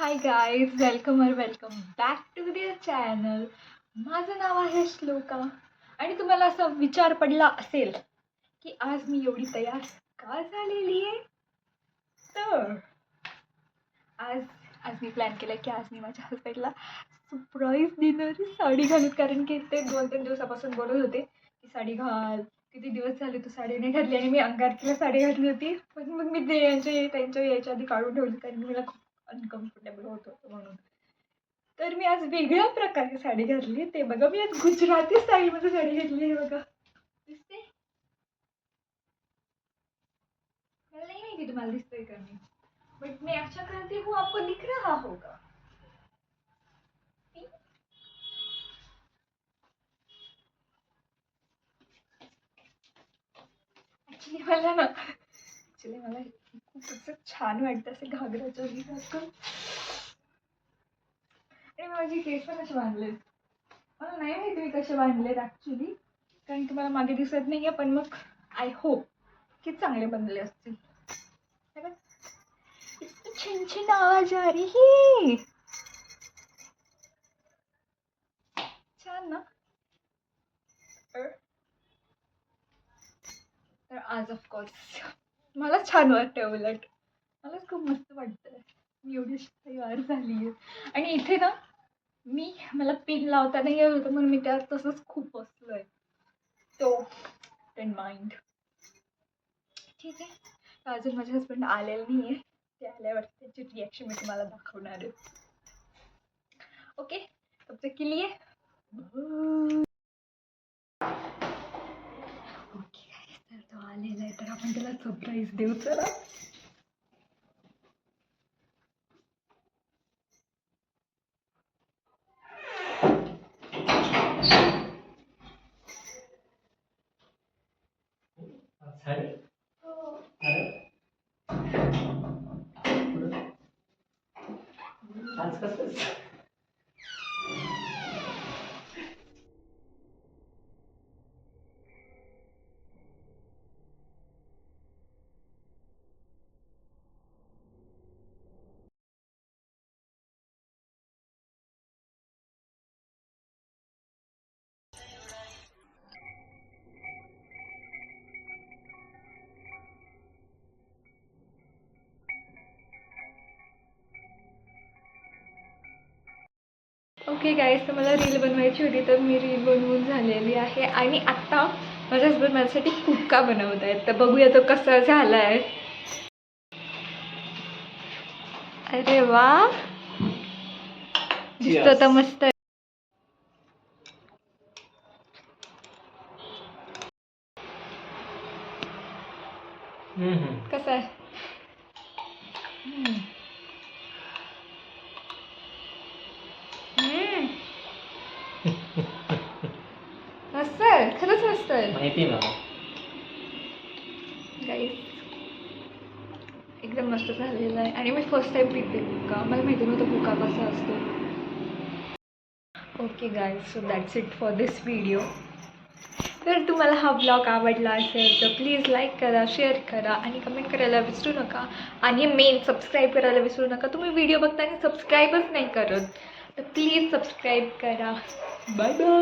High guys, welcome back to their channel. माझं नाव आहे श्लोका आणि तुम्हाला असा विचार पडला असेल की आज मी एवढी तयार का झालेली आहे. तर आज आज मी प्लॅन केला की आज मी माझ्या हस्बंडला सरप्राईज देणारी साडी घालून, कारण की ते 2-3 दिवसापासून बोलत होते की साडी घाल, किती दिवस झाले तू साडी नाही घातली. आणि मी अंगारकीला साडी घातली होती, पण मग मी ते त्यांच्या यायच्या आधी काढून ठेवली कारण की मला खूप अनकम्फर्टेबल होत होतं म्हणून. तर मी आज वेगळ्या प्रकारे साडी घातली. ते बघा, मी आज गुजराती स्टाईलमध्ये साडी घातली आहे. बघा, दिसते? मला नाही माहिती तुम्हाला दिसतंय का मी, बट मैं आशा करती हूँ आपको दिख रहा होगा. ऍक्च्युली मला खूप असं छान वाटतं असं घागराच्या घालून. आणि माझे केस पण असे बांधलेत. मला नाही माहिती मी कसे बांधलेत ऍक्च्युली, कारण की मला मागे दिसत नाहीये, पण मग आय होप की चांगले बनले असतील. छन छन आवाज आ रही है. छान ना. तर आज ऑफकोर्स मला छान वाटतंय, उलट मला खूप मस्त वाटतंय. मी एवढी तयार झाली आहे. आणि इथे ना मला पिन लावता नाही येत होतं, म्हणून मी त्यात तसंच खूप बसलोय. तो इन माइंड. ठीक आहे, अजून माझे हस्बंड आलेले नाही आहे. ते आल्यावर त्याची रिॲक्शन मी तुम्हाला दाखवणार आहे. ओके, तब तक के लिए ओके गाइस, तर तो आलेला आहे, तर आपण त्याला सरप्राईज देऊ. चला. आज कसं ओके गाईस, तर मला रील बनवायची होती, तर मी रील बनवून झालेली आहे. आणि आत्ता माझे हस्बंड माझ्यासाठी कुक्का बनवत आहेत, तर बघूया तो कसा झाला आहे. अरे वा, दिसतो तर मस्त. कसा आहे? मस्त आहे, खरंच मस्त आहे. माहिती मला गाईस, एकदम मस्त झालेलं आहे. आणि मी फर्स्ट टाइम पिते कुक्का, मला माहिती नव्हतं कुक्का कसा असतो. Okay guys, so that's it for this video. जर तुम्हाला हा ब्लॉग आवडला असेल तर प्लीज लाईक करा, शेअर करा आणि कमेंट करायला विसरू नका. आणि मेन सबस्क्राईब करायला विसरू नका. तुम्ही व्हिडिओ बघता आणि सबस्क्राईबच नाही करत, तर प्लीज सबस्क्राईब करा. Bye bye.